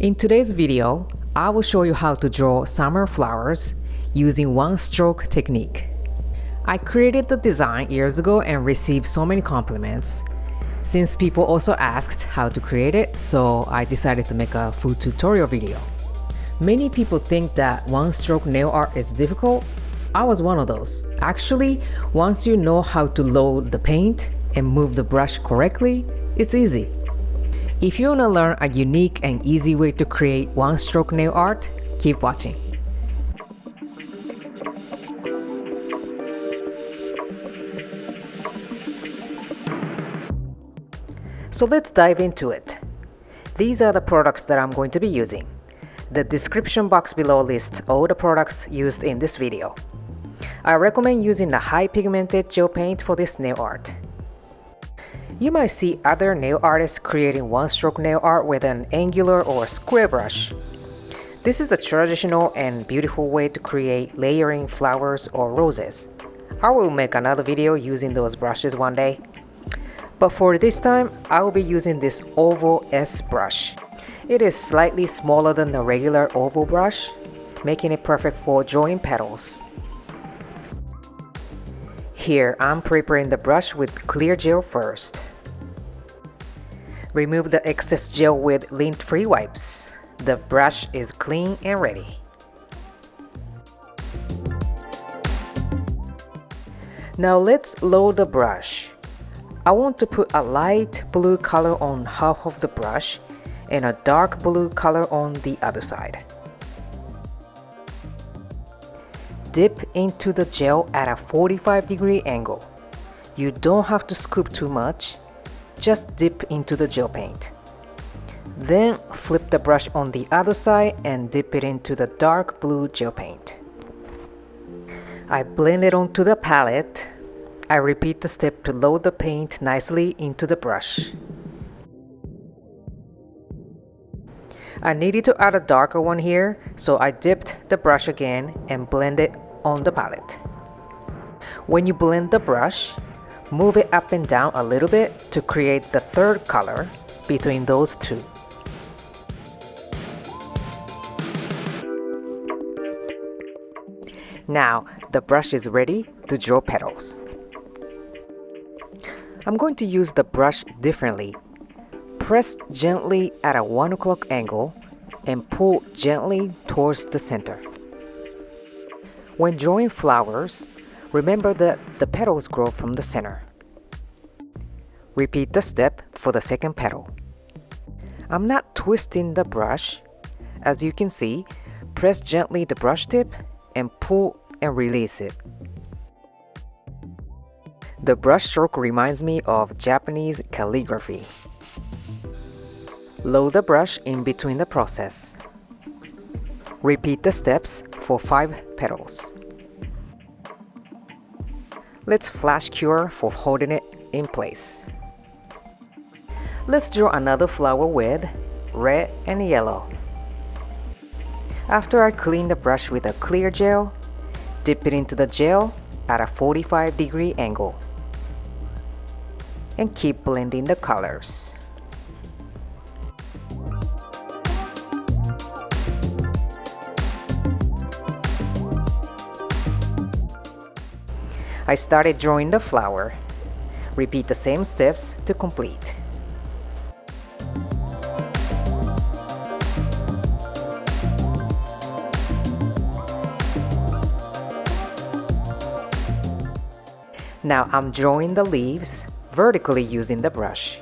In today's video, I will show you how to draw summer flowers using one-stroke technique. I created the design years ago and received so many compliments. Since people also asked how to create it, so I decided to make a full tutorial video. Many people think that one-stroke nail art is difficult. I was one of those. Actually, once you know how to load the paint and move the brush correctly, it's easy. If you want to learn a unique and easy way to create one-stroke nail art, keep watching. So let's dive into it. These are the products that I'm going to be using. The description box below lists all the products used in this video. I recommend using a high pigmented gel paint for this nail art. You might see other nail artists creating one-stroke nail art with an angular or square brush. This is a traditional and beautiful way to create layering flowers or roses. I will make another video using those brushes one day. But for this time, I will be using this oval S brush. It is slightly smaller than the regular oval brush, making it perfect for drawing petals. Here, I'm preparing the brush with clear gel first. Remove the excess gel with lint-free wipes. The brush is clean and ready. Now let's load the brush. I want to put a light blue color on half of the brush and a dark blue color on the other side. Dip into the gel at a 45-degree angle. You don't have to scoop too much, just dip into the gel paint. Then flip the brush on the other side and dip it into the dark blue gel paint. I blend it onto the palette. I repeat the step to load the paint nicely into the brush. I needed to add a darker one here, so I dipped the brush again and blended on the palette. When you blend the brush, move it up and down a little bit to create the third color between those two. Now, the brush is ready to draw petals. I'm going to use the brush differently. Press gently at a 1 o'clock angle and pull gently towards the center. When drawing flowers, remember that the petals grow from the center. Repeat the step for the second petal. I'm not twisting the brush. As you can see, press gently the brush tip and pull and release it. The brush stroke reminds me of Japanese calligraphy. Load the brush in between the process. Repeat the steps for 5 petals. Let's flash cure for holding it in place. Let's draw another flower with red and yellow. After I clean the brush with a clear gel, dip it into the gel at a 45-degree angle. And keep blending the colors. I started drawing the flower. Repeat the same steps to complete. Now I'm drawing the leaves vertically using the brush.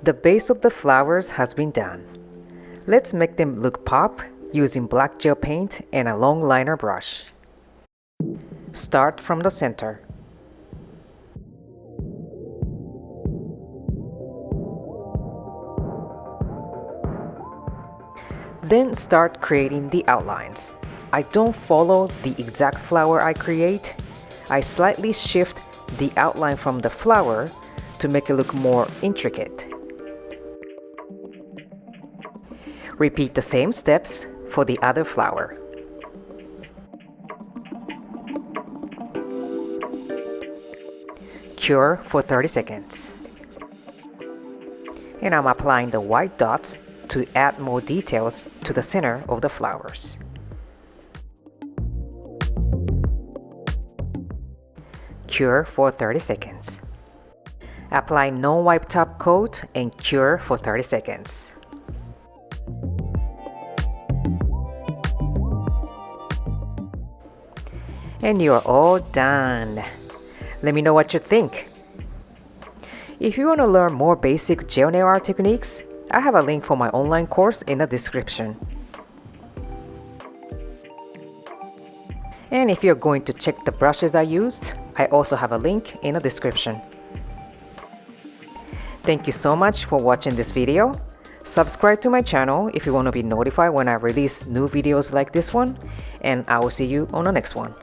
The base of the flowers has been done. Let's make them look pop using black gel paint and a long liner brush. Start from the center. Then start creating the outlines. I don't follow the exact flower I create. I slightly shift the outline from the flower to make it look more intricate. Repeat the same steps for the other flower. Cure for 30 seconds. And I'm applying the white dots to add more details to the center of the flowers. Cure for 30 seconds. Apply non-wipe top coat and cure for 30 seconds. And you're all done. Let me know what you think. If you want to learn more basic gel nail art techniques, I have a link for my online course in the description. And if you're going to check the brushes I used, I also have a link in the description. Thank you so much for watching this video. Subscribe to my channel if you want to be notified when I release new videos like this one, and I will see you on the next one.